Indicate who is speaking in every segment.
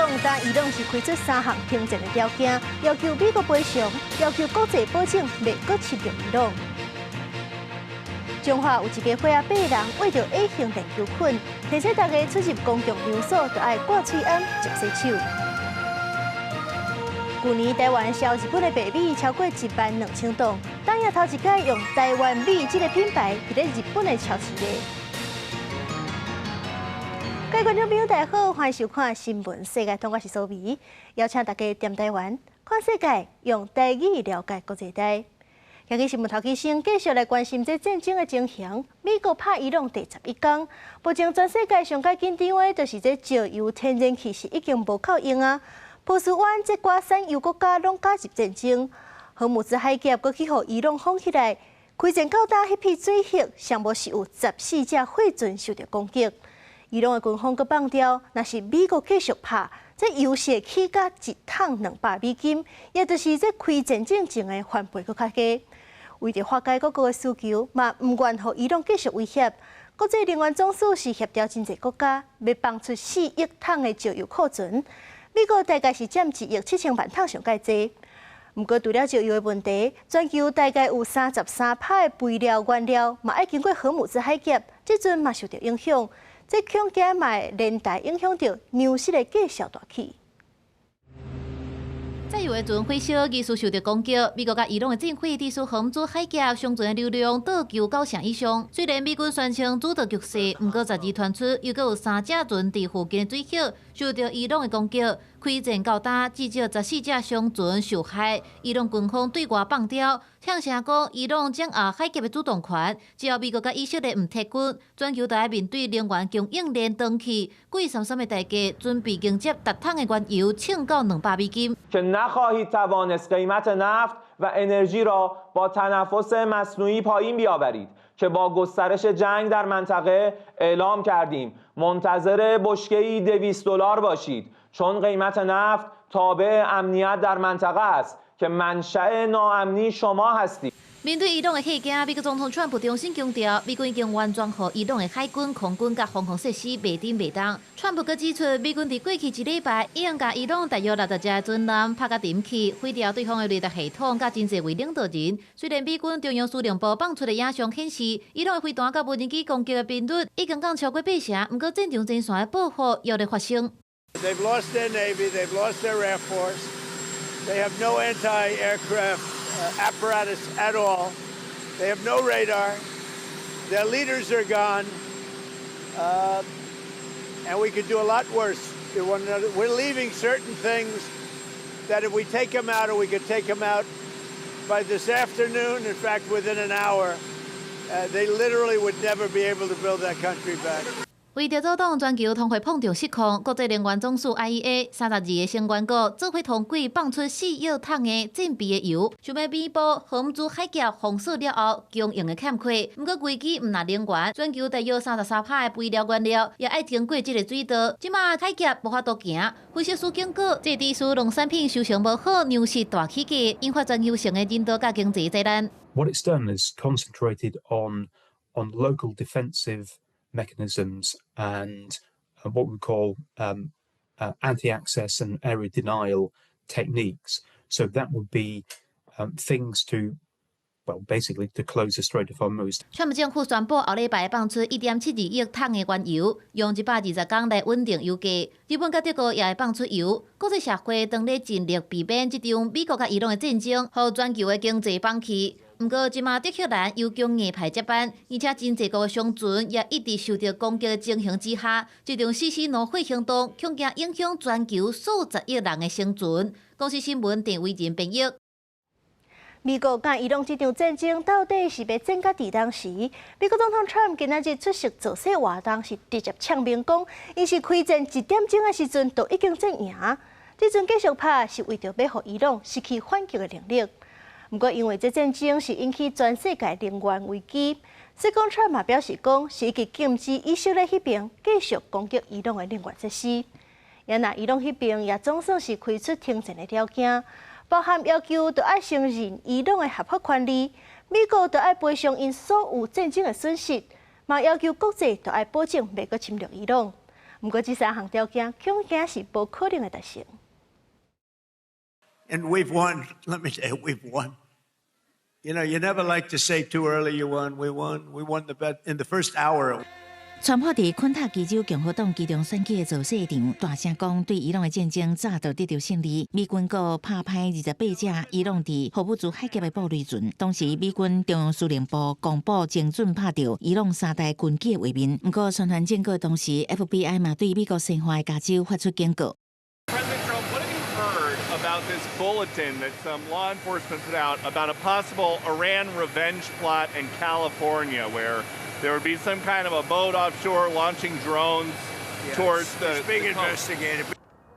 Speaker 1: 朗，但伊朗是开出3项停战的条件，要求美国赔偿，要求国际保证袂搁侵略伊朗。中华有一个火啊8人为着 A 型链球菌，提醒大家出入公共场所就要挂喙安、接洗手。去年台湾销日本的白米超过12000吨，当也头一届用台湾米这个品牌伫咧日本的超市卖。各位观众朋友，大家好，欢迎收看《新闻世界通》，我是苏眉，邀请大家踮台湾看世界，用台语了解国际台。今日新闻头起先继续来关心这战争的情形。美国拍伊朗第11天，目前全世界上较紧张的，就是这石油天然气是已经无靠用啊。波斯湾这寡产油国家拢加入战争，荷姆兹海峡搁去互伊朗封起来，开战到大迄批水域，上无是有14架货船受到攻击。伊朗的军方搁放掉，若是美国继续拍，这油sẽ起价1桶200美金，也就是这开战进前的翻倍搁较低。为着化解各国的需求，嘛唔愿互伊朗继续威胁。国际能源总署是协调真侪国家，要放出4亿桶的石油库存。美国大概是占1亿7千万桶上介济。不过除了石油的问题，全球大概有33%的肥料原料嘛爱经过荷姆兹海峡，这阵嘛受到影响。这恐惊嘛会连带影响到粮食的价销大起。
Speaker 2: 在油的船火烧疑似受到攻击，美国甲伊朗的战火伫苏荷姆兹海峡上船的流量倒球9成以上。虽然美军宣称主导局势，不过12传出又有3架船伫附近的水域受到伊朗的攻击，开战到大，至少14架商船受害。伊朗军方对外放刁，呛声讲伊朗掌握海峡的主动权，只要美国甲以色列唔撤军，全球就要面对能源供应链断气，贵33的代价，准备迎接10桶的原油称到200美金。
Speaker 3: نخواهید توانست قیمت نفت و انرژی را با تنفس مصنوعی پایین بیاورید که با گسترش جنگ در منطقه اعلام کردیم منتظر بشکه‌ای $200 باشید چون قیمت نفت تابع امنیت در منطقه است که منشأ ناامنی شما هستید.
Speaker 2: 面对伊朗的吓惊，美国总统川普重新强调，美军已经完全和伊朗的海军、空军甲防空设施袂顶袂当。川普阁指出，美军伫过去1礼拜已经甲伊朗大约60架船舰拍甲沉去，毁掉对方的雷达系统甲真侪位领导人。虽然美军中央司令部放出的影像显示，伊朗的飞弹甲无人机攻击的频率已经降超过8成，不过战场前线的报复又在发生。
Speaker 4: They've lost their navy, they've lost their air force, they have no anti-aircraft apparatus at all. They have no radar. Their leaders are gone. And we could do a lot worse to one another. We're leaving certain things that if we take them out, or we could take them out by this afternoon, in fact, within an hour, they literally would never be able to build that country back.
Speaker 2: 为着阻挡全球通货膨胀失控，国际能源总署 IEA 32个成员国做伙通过放出4亿桶的战备的油，想要弥补荷姆兹海峡封锁了后供应的欠缺。不过危机唔拿能源，全球大约33%的肥料原料也爱经过这个水道，即马海峡无法度行。分析师警告，这地区农产品收成无好，粮食大起价，引发全球性的人道甲经济灾难。
Speaker 5: What it's done is concentrated on local defensive mechanisms and what we call anti-access and area denial techniques. So that would be things to, well, basically to close the Strait of Hormuz.
Speaker 2: 川普政府宣布后礼拜放出1.72亿桶的原油，用120天来稳定油价。日本甲德国也会放出油，国际社会当咧尽力避免这场美国甲伊朗的战争，互全球的经济放弃。不过，即马德黑兰油供硬派接班，而且真侪个商船也一直受到攻击的情形之下，这场死死怒火行动恐惊影响全球数十亿人的生存。公司新闻郑伟仁编译。
Speaker 1: 美国甲伊朗这场战争到底是要战到伫当时？美国总统 Trump 今仔日出席造势活动，是直接呛明讲，伊是开战1点钟的时阵都已经战赢，这阵继续拍是为着要互伊朗失去反击的能力。不过，因为这战争是引起全世界能源危机，所以讲 Trump 嘛表示讲，是已经禁止以色列迄边继续攻击伊朗的能源设施。也那伊朗迄边也总算是开出停战的条件，包含要求着爱承认伊朗的合法权利，美国着爱赔偿因所有战争的损失，嘛要求国际着爱保证袂阁侵略伊朗。不过这3项条件恐惊是无可能的达成。
Speaker 4: And we've won. Let me tell you, we've won. You know, you never like to say too early you won. We won. We won the bet in the first hour.
Speaker 6: 川普伫昆塔基州共和党机场选举的造势场，大声讲对伊朗的战争早就得到胜利。美军阁拍歹28架伊朗伫霍姆兹海峡的布雷船，当时美军中央司令部公布精准拍到伊朗3大军机的画面。不过，宣传警告同时 ，FBI 嘛对美国西方的加州发出警告。
Speaker 7: About this bulletin that some law enforcement put out about a possible Iran revenge plot in California, where there would be some kind of a boat offshore launching drones towards the.
Speaker 4: It's being investigated.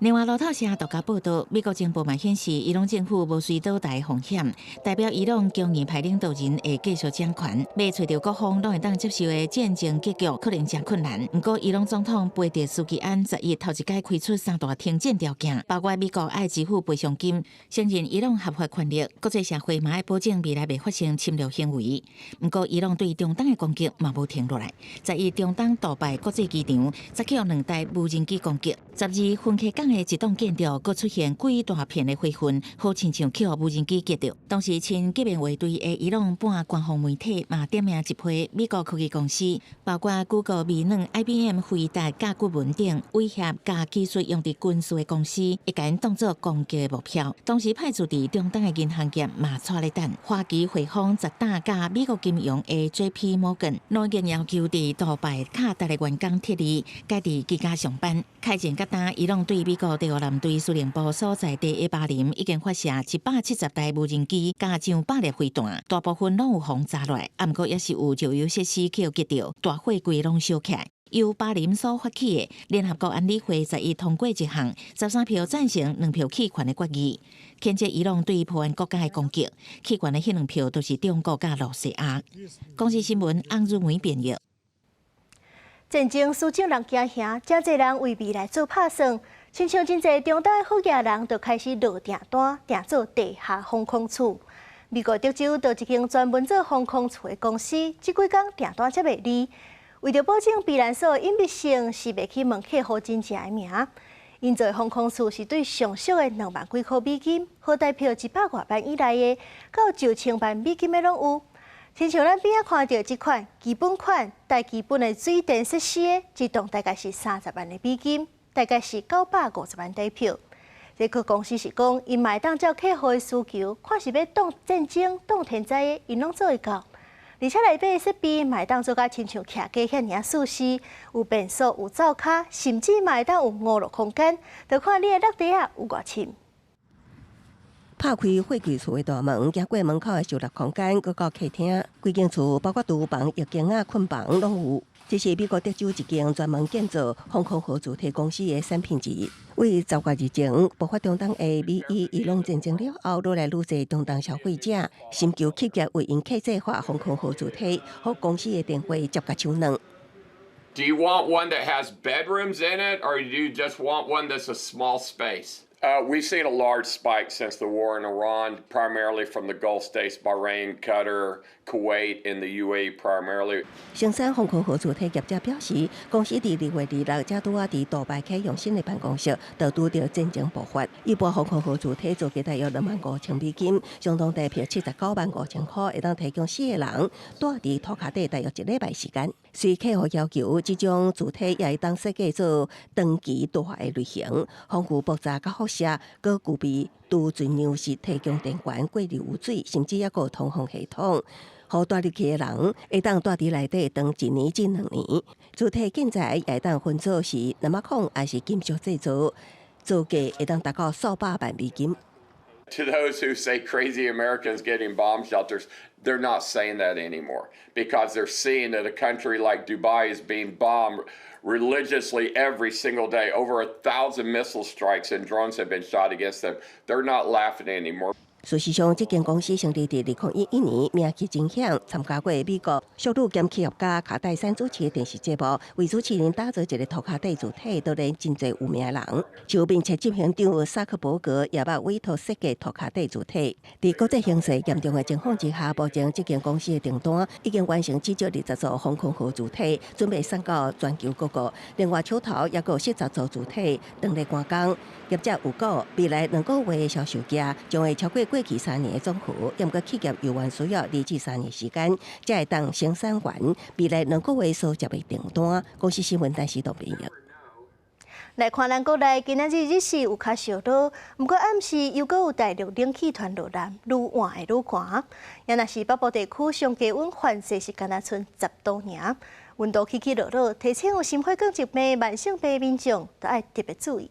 Speaker 6: 另外，路透社独家报道，美国情报嘛显示，伊朗政府无随倒台风险，代表伊朗强硬派领导人会继续掌权，要找到各方拢会当接受的战争结局，可能真困难。不过，伊朗总统贝德苏吉安10日头一届开出3大停战条件，包括美国爱支付赔偿金，承认伊朗合法权利，国际社会嘛爱保证未来未发生侵略行为。不过，伊朗对中东的攻击嘛无停落来，10日中东杜拜国际机场再起有2台无人机攻击，10日分溪港的一栋建筑，佫出现几大片的灰尘，好亲像去无人机击着。当时亲革命卫队的伊朗半官方媒体嘛点名一批美国科技公司，包括 Google、微软、IBM、辉达、甲骨文等威胁甲技术用伫军事的公司，会甲因当作攻击的目标。当时派驻伫中东的银行业嘛带咧等，花旗汇丰10大甲美国金融的 JP Morgan， 两间要求伫杜拜卡达的员工撤离，改伫居家上班。开战甲单，伊朗对美国第5舰队司令部所在地的巴林已经发射170台无人机，加上8粒飞弹，大部分拢有轰炸落来，不过也是有石油设施去击到，大火柜拢烧起来。由巴林所发起的联合国安理会10日通过一项13票赞成、2票弃权的决议，谴责伊朗对破坏国家的攻击。弃权的迄2票都是中国甲罗西亚。公司新闻翁润梅编译。
Speaker 1: 战争使众人惊吓，真侪人为未来做打算。亲像真侪中东的好野人，就开始落订单，订做地下防空厝。美国德州就一间专门做防空厝的公司，这几工订单才袂离。为着保证避难所的隐秘性，是袂去问客户真正的名。因做的防空厝是对上俗的2万几块美金，好代票100多万以内的，到9千万美金的拢有。亲像咱边仔看到这款基本款带基本的水电设施的，一栋大概是30万的美金，大概是950万台票。这个公司是讲，因嘛会当照客户的需求，看是要挡战争、挡天灾的，因拢做会到。而且内底的设备嘛会当做甲亲像徛家遐尔舒适，有便所、有灶骹，甚至嘛会当有5落空间，就看你的落地啊有偌深。
Speaker 8: 拍开货柜厝的大门，行过门口的收纳空间，搁到客厅，规间厝包括厨房、浴间啊、困房拢有。这是美国德州一间专门建造防空核主体公司的产品之一。为10月日前爆发中东的美伊朗战争了后，愈来愈多中东消费者寻求企业为因客制化防空核主体，和公司的电话接甲手软。
Speaker 9: Do you want one that has bedrooms in it, or do you just want one that's a small space? We've seen a large spike since the war in Iran, primarily from the Gulf states, Bahrain, Qatar, Kuwait, and the UAE primarily.
Speaker 8: 生产防空核主体业者表示，公司伫2月26日才拄啊伫杜拜启用新的办公室，就拄到战争爆发。一般防空核主体租金大约25000美金，相当台票795000块，会当提供4个人住伫土骹底大约1礼拜时间。随客户要求，这种主体也会当设计做长期大的类型，防护爆炸甲辐射，佮具备除尽量是提供电源、过滤污水，甚至也有通风系统。互住入去的人会当住伫内底当1年至2年。主体建材也会当分做是南马孔还是金属制造，造价会当达到数百万美金。
Speaker 9: To those who say crazy Americans getting bomb shelters, they're not saying that anymore because they're seeing that a country like Dubai is being bombed religiously every single day. Over 1,000 missile strikes and drones have been shot against them. They're not laughing anymore.
Speaker 8: 事实上，这间公司成立伫2011年，名气真响，参加过美国速度兼企业家卡戴珊主持的电视节目，为主持人打造一个涂骹底主体，当然真侪有名的人，就并且执行长萨克伯格也捌委托设计涂骹底主体。在国际形势严重的情况之下，目前这间公司的订单已经完成至少20组防空盒主体，准备送到全球各国。另外，手头也有40组主体等待赶工。业者有讲，未来2个月的销售价将会超过过去3年的总和，不过企业有缘需要2至3年时间，才会当生产完未来2个月所接的订单。公司新闻台视导编译。
Speaker 1: 来看咱国内今仔日日时有较烧热，不过暗时又阁有大陆冷气团落南，愈换会愈寒。也若是北部地区上低温环势是敢若剩10度尔，温度起起落落，提醒有心血管疾病慢性病民众都要特别注意。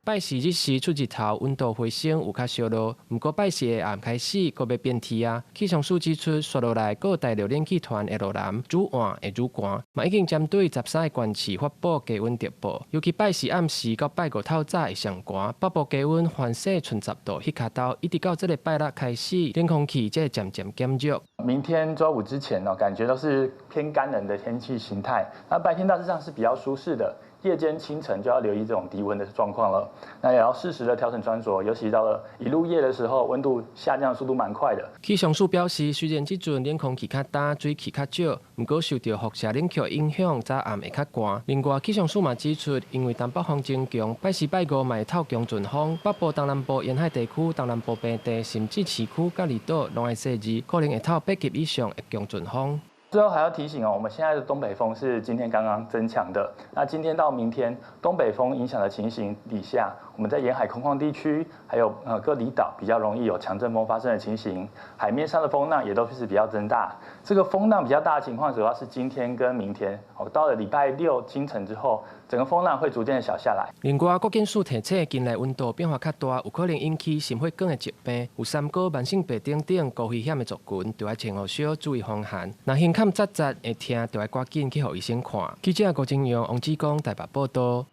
Speaker 10: 拜四日时出日头，温度回升，有较烧热。不过拜四的暗开始，阁要变天啊。气象署指出，雪落来，阁有大陆冷气团会落南，愈换会愈寒。嘛已经针对13个县市发布低温特报，尤其拜四暗时到拜五透早会上寒，北部低温环势剩10度，迄卡到一直到这个拜六开始，冷空气才会渐渐减弱。
Speaker 11: 明天周五之前感觉都是偏干冷的天气形态。那白天大致上是比较舒适的。夜间清晨就要留意这种低温的状况了，那也要适时的调整穿着，尤其到了一入夜的时候，温度下降的速度蛮快的。
Speaker 10: 气象署表示，虽然这阵冷空气较淡，水汽较少，不过受到辐射冷却影响，早暗会较寒。另外，气象署嘛指出，因为东北风增强，拜四拜五嘛会透强阵风，北部东南部沿海地区、东南部平地，甚至市区甲离岛，拢会细致，可能会透8级以上的强阵风。
Speaker 11: 最后还要提醒我们现在的东北风是今天刚刚增强的。那今天到明天，东北风影响的情形底下，我们在沿海空旷地区，还有各离岛比较容易有强阵风发生的情形。海面上的风浪也都是比较增大。这个风浪比较大的情况，主要是今天跟明天。到了礼拜6清晨之后，整个风浪会逐渐小下来。
Speaker 10: 另外，国健署提醒，近来温度变化较大，有可能引起心血管的疾病，有3个慢性病等高危险的族群，就要穿好小，注意风寒。若胸坎扎扎会痛，就要赶紧去互医生看。记者郭金阳、王志光台北报道。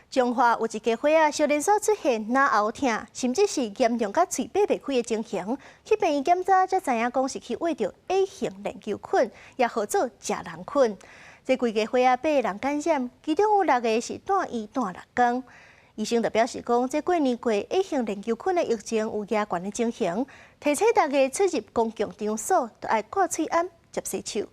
Speaker 1: 中华有一家伙仔小连续出现脑喉痛，甚至是严重甲喙白白开的情形。去病院检查才知影讲是去喂着 A 型链球菌，也号做食人菌。这规家伙仔8个人感染，其中有6个是住院住6天。医生就表示讲，这过年过 A 型链球菌的疫情有加悬的情形，提醒大家出入公共场所都要挂喙罨、接洗手。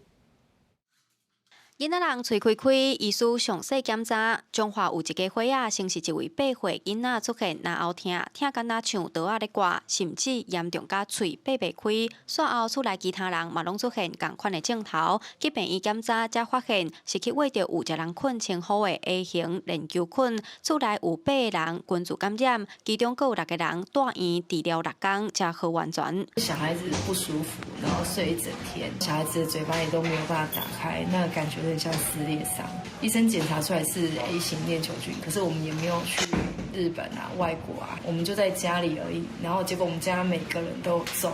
Speaker 12: 囡仔人喙开开，医师详细检查，中华有一家伙仔，先是一位8岁囡仔出现脑喉痛，痛敢若像刀仔咧刮，甚至严重甲喙白白开。随后厝内其他人嘛拢出现同款的症头，去病院检查才发现是去喂着有食人菌称呼的 A 型链球菌。厝内有8个人均自感染，其中各有6个人住院治疗6天才好完全。
Speaker 13: 小孩子不舒服，然后睡一整天，小孩子的嘴巴也都没有办法打开，那感觉很像撕裂伤。医生检查出来是 A 型链球菌，可是我们也没有去日本啊、外国啊，我们就在家里而已。然后结果我们家每个人都有中。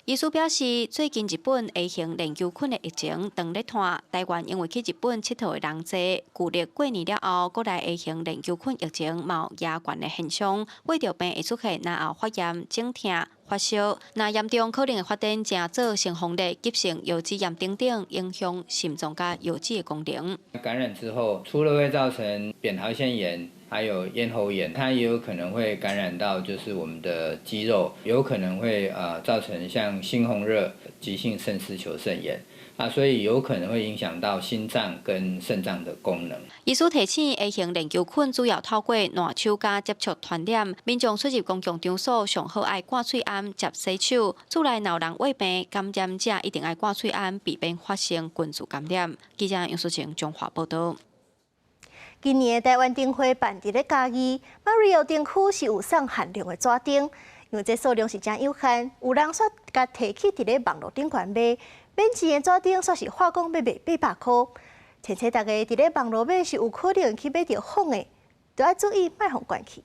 Speaker 12: 医师表示，最近日本 A 型链球菌的疫情长咧拖，台湾因为去日本佚佗的人多，旧历过年了后，国内 A 型链球菌疫情嘛有加悬的现象，为着病会出现脑后发炎、肿痛、发烧，那严重可能会发展成做性红热、急性腰肌炎等等，影响心脏甲腰肌的功能。
Speaker 14: 感染之后，除了会造成扁桃腺炎，还有咽喉炎，它也有可能会感染到就是我们的肌肉，有可能会造成像猩红热、急性肾丝球肾炎。所以有可能会影响到心脏跟肾脏的功能。
Speaker 12: 医师提醒 ，A 型链球菌主要透过烂手甲接触传染，民众出入公共场所上好爱挂喙罨、接洗手。厝内闹人胃病，感染者一定爱挂喙罨，避免发生群组感染。记者杨淑晴中华报道。
Speaker 1: 今年的台湾灯会办伫咧嘉义，马里奥灯区是有送限量的纸灯，因为这数量是真有限，有人煞甲提起伫咧网络顶悬卖。免钱的纸灯煞是话讲要卖800块，提醒大家伫咧网络买是有可能去买到仿的，都要注意卖互关去。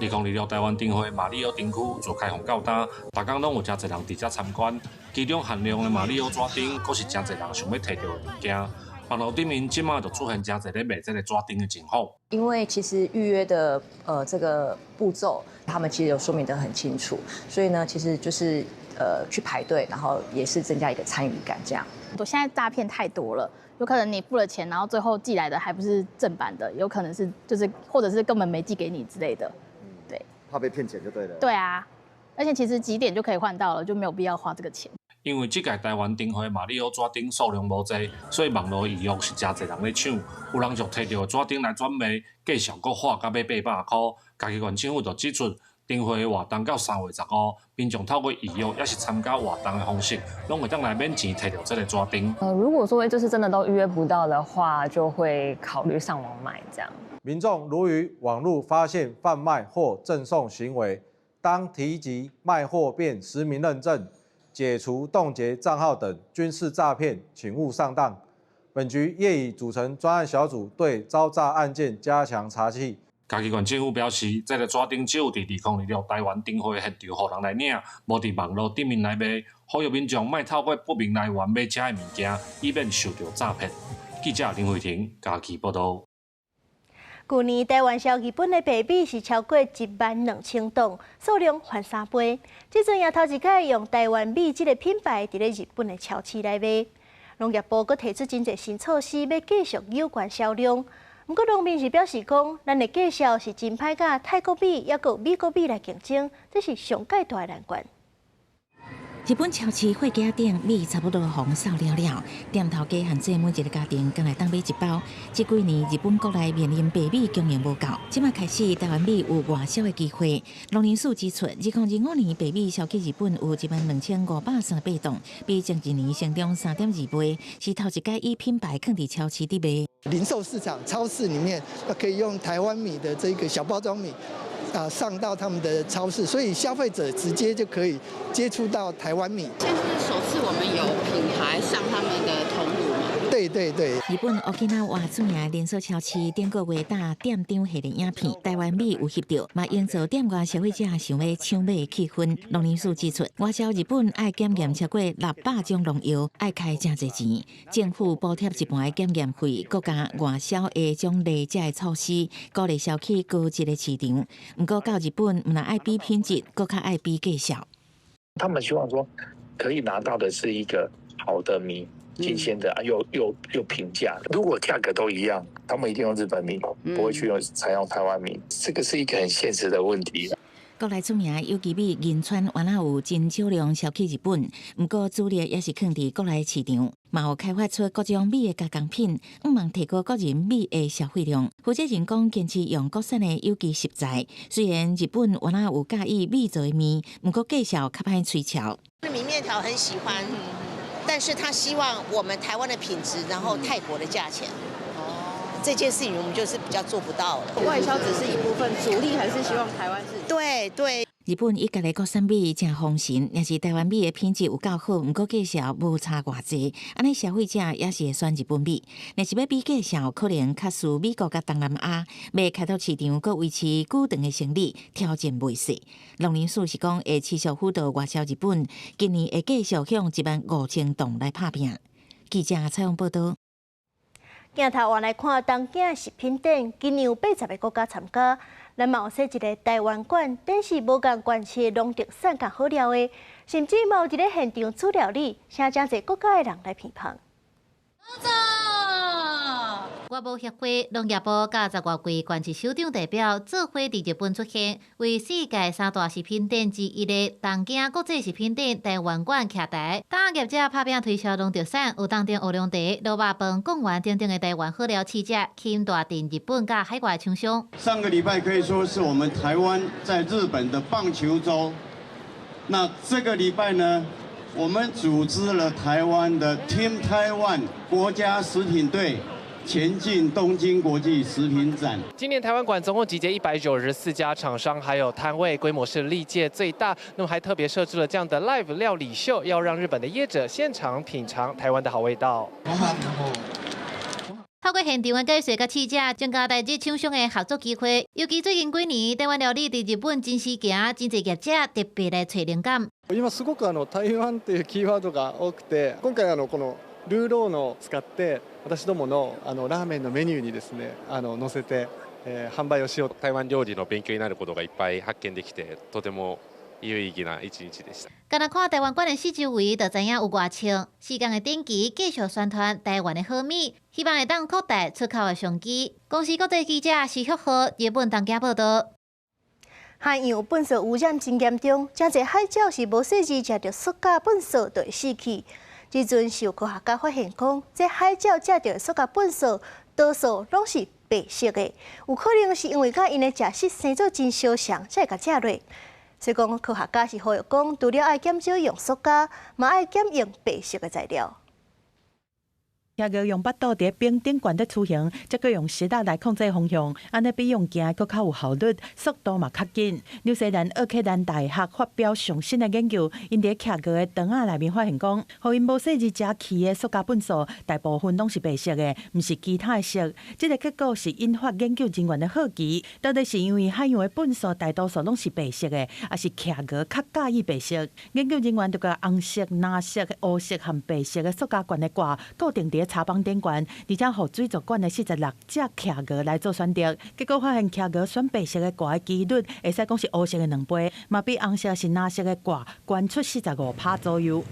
Speaker 15: 2026台湾灯会马里奥灯区就开放到今，大家拢有真侪人伫遮参观，其中限量的马里奥纸灯，阁是真侪人想要摕到的物件。网络顶面即马就出现真侪咧卖这个纸丁的情况。
Speaker 16: 因为其实预约的这个步骤，他们其实有说明得很清楚，所以呢，其实就是去排队，然后也是增加一个参与感这样。
Speaker 17: 现在诈骗太多了，有可能你付了钱，然后最后寄来的还不是正版的，有可能是或者是根本没寄给你之类的。对，
Speaker 18: 怕被骗钱就对了。
Speaker 17: 对啊，而且其实几点就可以换到了，就没有必要花这个钱。
Speaker 15: 因为这届台湾丁会马里奥纸丁数量无济，所以网络预约是真侪人咧抢，有人就摕到纸丁来转卖，价上阁花到要800块。嘉义县政府就指出，丁会活动到3月15，民众透过预约也是参加活动的方式，拢会当来免钱摕到这个纸丁。
Speaker 19: 如果说就是真的都预约不到的话，就会考虑上网买这样。
Speaker 20: 民众如于网络发现贩卖或赠送行为，当提及卖货便实名认证。解除冻结账号等均是诈骗，请勿上当。本局业已组成专案小组，对招诈案件加强查缉。
Speaker 15: 嘉义县政府表示，这个纸丁只有伫2026台湾丁会现场互人来领，无伫网络顶面来卖，呼吁民众莫透过不明来源买遮的物件，以免受到诈骗。记者林慧婷，嘉义报道。
Speaker 1: 去年台湾销日本的白米是超过12000吨，数量翻3倍。即阵也头一届用台湾米这个品牌伫咧日本的超市来卖。农业部阁提出真侪新措施，要继续有关销量。不过农民是表示讲，咱的介绍是真歹甲泰国米也阁美国米来竞争，这是上界大的难关。
Speaker 6: 日本超市货架顶米差不多红扫了了，店头家限制每一个家庭敢来当买一包。这几年日本国内面临白米供应无够，即马开始台湾米有外销的机会。农林署指出，2025年白米销去日本有12538吨，比前一年成长3.2倍，是头一届以品牌放伫超市伫卖。
Speaker 21: 零售市场、超市里面可以用台湾米的这个小包装米。上到他们的超市，所以消费者直接就可以接触到台湾米。
Speaker 22: 现在是首次我们有品牌上他们的通路吗？
Speaker 21: 对对对。
Speaker 6: 日本沖縄话著名连锁超市顶个月打店长系列影片，台湾米有翕到，嘛营造店外消费者想要抢买的气氛。农林署指出，外销日本爱检验超过600种农药，爱开真侪钱。政府补贴一半的检验费，各加外销的种类价的措施，鼓励消去高级的市场。不过到日本，唔但爱比品质，更较爱比价效。
Speaker 23: 他们希望说，可以拿到的是一个好的米，新鲜的，又平价。如果价格都一样，他们一定用日本米，不会去采用台湾米。这个是一个很现实的问题。
Speaker 6: 国内出名有机米银川原来有真少量销去日本，不过主力也是放伫国内市场，嘛有开发出各种米的加工品，希望提高个人米的消费量。负责人讲坚持用国产的有机食材，虽然日本原来有介意米做的面，不过介绍较歹吹潮。
Speaker 24: 米面条很喜欢，但是他希望我们台湾的品质，然后泰国的价钱。这件事情我们就是比较做不到了。
Speaker 22: 外销只是一部分，主力还是希望台湾是。
Speaker 24: 对对。
Speaker 6: 日本伊家的国产米真丰盛，也是台湾米的品质有够好，不过介绍无差偌济，安尼消费者也是会选日本米。但是要比介绍，可能较输美国甲东南亚，要开拓市场，佮维持久长的生意，挑战袂细。农林署是讲会持续辅导外销日本，今年会继续向15000吨来拍拼。记者采访报道。
Speaker 1: 镜头换来看东京食品展，今年有80个国家参加。咱嘛有说一个台湾馆，但是无共馆市农特产较好料的，甚至嘛有伫咧现场煮料理，请真侪国家的人来品尝。
Speaker 2: 外贸协会、农业部甲10外国县市首长代表做伙伫日本出现，为世界3大食品展之一的东京国际食品展台湾馆徛台，当业者拍拼推销农特产，有当店乌龙茶、萝卜饭、贡丸等等的台湾好料试食，吸引大店日本甲海外厂商。
Speaker 25: 上个礼拜可以说是我们台湾在日本的棒球周，那这个礼拜呢？我们组织了台湾的 Team Taiwan 国家食品队前进东京国际食品展。
Speaker 26: 今年台湾馆总共集结194家厂商，还有摊位，规模是历届最大。那么还特别设置了这样的 live 料理秀，要让日本的业者现场品尝台湾的好味道。
Speaker 2: 透过现场的解说甲试食，增加台日厂商的合作機會。尤其最近幾年，台灣料理伫日本真時行，真濟業者特別來找靈感。
Speaker 27: 今すごく台灣っていうキーワードが多くて、今回このルーローの使って
Speaker 3: 私どものラーメンのメニューにですね載せて、販売をしようと。
Speaker 4: 台湾料理の勉強になることがいっぱい発見できて、とても有意義な一日でした。
Speaker 2: 敢若看台湾馆的四周围，就知影有偌清。时间的展期继续宣传台湾的好米，希望会当扩大出口的商机。公司国际记者徐旭豪，日本东京报道。
Speaker 1: 海洋粪扫污染真严重，真侪海鸟是无细致食到塑胶粪扫就会死去。即阵是有科学家发现讲，这海鸟食到的塑胶粪扫多数拢是白色的，有可能是因为甲因的食食生做真相像，才会甲食落。所以讲，科学家是呼吁讲，除了爱减少用塑胶，嘛爱减用白色的材料。
Speaker 5: 遐个用巴肚伫冰顶悬得出行，则佮用石头来控制方向，安尼比用行佮较有效率，速度嘛较紧。纽西兰奥克兰大学发表上新的研究，因伫徛过的肠仔内面发现讲，互因无细致食起的塑胶粪扫，大部分拢是白色的，毋是其他的色。这个结果是引发研究人员的好奇，到底是因为海洋的粪扫大多数拢是白色的，还是徛过较介意白色？研究人员就甲红色、蓝色、乌色和白色的塑胶罐的挂固定伫茶帮顶悬，而且互水族馆的46只徛鹅来做选择，结果发现徛鹅选白色的挂的几率，会使讲是乌色的2倍，嘛比红色是蓝色的挂悬出45%左右。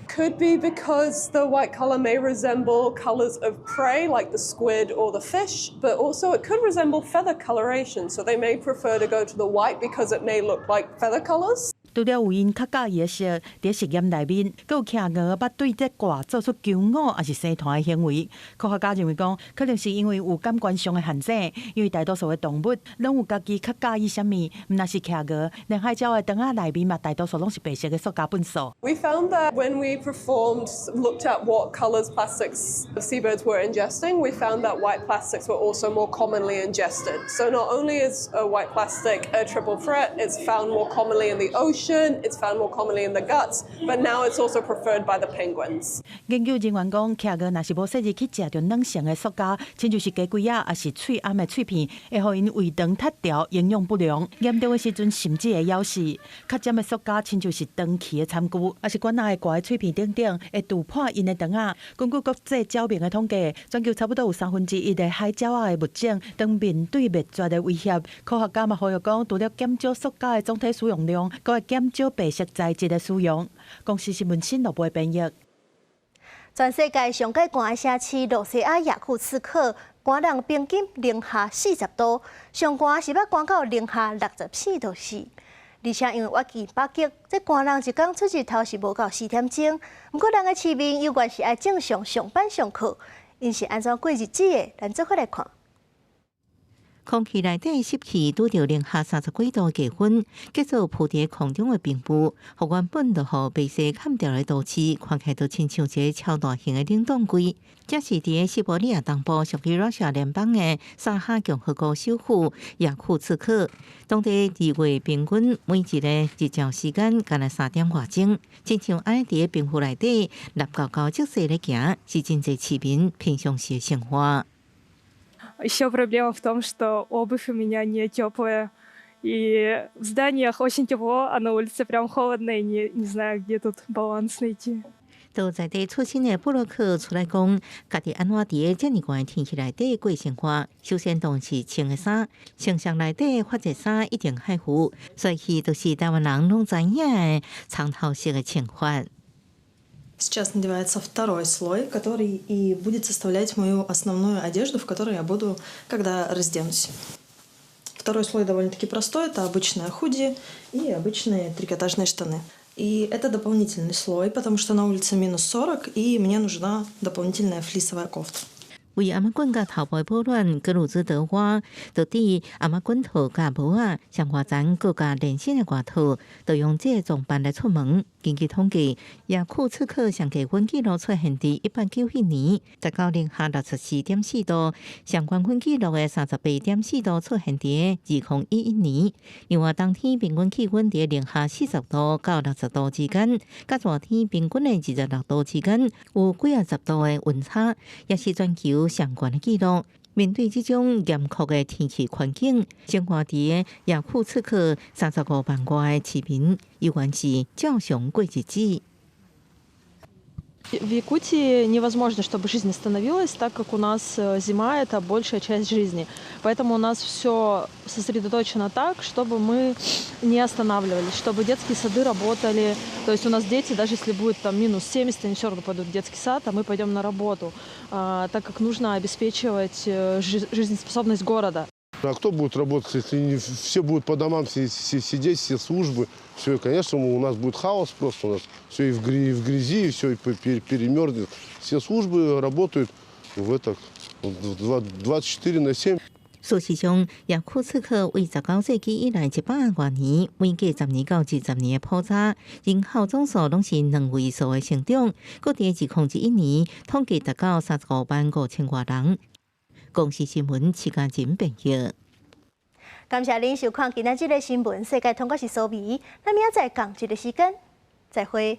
Speaker 7: Could be because the white colour may resemble colours of prey like the squid or the fish, but also it could resemble feather coloration, so they may prefer to go to the white because it may look like feather colours.
Speaker 5: 除了有因较介意的色，伫实验内面，佫有徛鹅捌对这挂做出求偶还是生团的行为。科学家认为讲，可能是因为有感官上的限制，因为大多数的动物拢有家己较介意啥物，毋若是徛鹅，连海鸟的肠仔内面嘛，大多数拢是白色的塑胶粪扫。
Speaker 7: We found that when we looked at what colours plastics seabirds were ingesting, we found that white plastics were also more commonly ingested. So not only is white plastic a triple threat, it's found more commonly in the ocean.It's found more commonly in the guts, but now it's also preferred by the penguins.
Speaker 5: 研究人员讲，徛鹅若是无细致去食着软性的塑胶，亲像是鸡龟仔，还是脆暗的脆片，会互因胃肠塌条，营养不良。严重的时阵，甚至会枵死。较尖的塑胶，亲像是长期的餐具，还是管仔的挂在脆片顶顶，会堵破因的肠仔。根据国际鸟鸣的统计，全球差不多有1/3的海鸟仔的物种，当面对灭绝的威胁。科学家嘛呼吁讲，除了减少塑胶的总体使用量，佮会减少白色材质的使用。公司新闻新闻部编译。
Speaker 1: 全世界上界寒的城市罗西亚雅库茨克，寒人平均零下40度，上寒是要寒到零下64度4。而且因为我见北极，这寒人一天出日头是无到4点钟。不过人的市民有关是爱正常上班上课，因是安怎过日子的？咱做伙来看。
Speaker 6: 空气内底湿气拄着零下30几度低温，结束铺伫空中的冰雾，互原本就互白色砍掉的都市，看起来就亲像一个超大型的冷冻柜。这是伫西伯利亚东部属于罗西亚联邦的萨哈共和国首府雅库茨克，当地2月平均每一个日照时间干了3点外钟，亲像安尼伫冰湖内底立高高积雪咧行，是真侪市民平常时的生活。
Speaker 9: Еще проблема в том, что обувь у меня не теплая, и в зданиях очень тепло, а на улице прям холодно, и не знаю, где тут баланс найти.
Speaker 6: 都在地出身的布洛克出来讲，家己安怎伫遮尔寒的天气内底过生活。首先当是穿的衫，穿上内底发热衫一定海服，所以都是台湾人拢知影的长头式的穿法。
Speaker 18: Сейчас надевается второй слой, который и будет составлять мою основную одежду, в которой я буду, когда разденусь. Второй слой довольно-таки простой, это обычное худи и обычные трикотажные штаны. И это дополнительный слой, потому что на улице минус 40, и мне нужна дополнительная флисовая кофта.
Speaker 6: 为阿妈棍甲头部保暖，佮如此得花，就伫阿妈棍套甲帽啊，上外层佮加连身的外套，就用这装扮来出门。根据统计，雅库茨克上低温纪录出现伫191年，达到零下64.4度，上关温纪录的38.4度出现伫2011年。另外，冬天平均气温伫零下40度到60度之间，甲热天平均的26度之间，有几啊10度的温差，也是全球上悬的纪录。面对这种严酷的天气环境，生活伫雅库茨克35万外的市民，依然是照常过日子。
Speaker 18: В Якутии невозможно, чтобы жизнь остановилась, так как у нас зима – это большая часть жизни. Поэтому у нас все сосредоточено так, чтобы мы не останавливались, чтобы детские сады работали. То есть у нас дети, даже если будет там минус 70, они все равно пойдут в детский сад, а мы пойдем на работу, так как нужно обеспечивать жизнеспособность города.
Speaker 8: А кто будет работать, если не все будут по домам сидеть, все службы? Все, и, конечно, у нас будет хаос просто. У нас все и в грязи, и все и перемерзнет. Все службы работают 24/7.
Speaker 6: 事实上，雅库茨克为19世纪以来100多年，每隔10年到20年的普查，人口总数拢是2位数的成长。各地2011年统计达到35.5千多人。公视新闻徐家珍编译。
Speaker 1: 感谢您收看今仔日的新闻，世界通我是苏眉，咱明仔载同一个时间再会。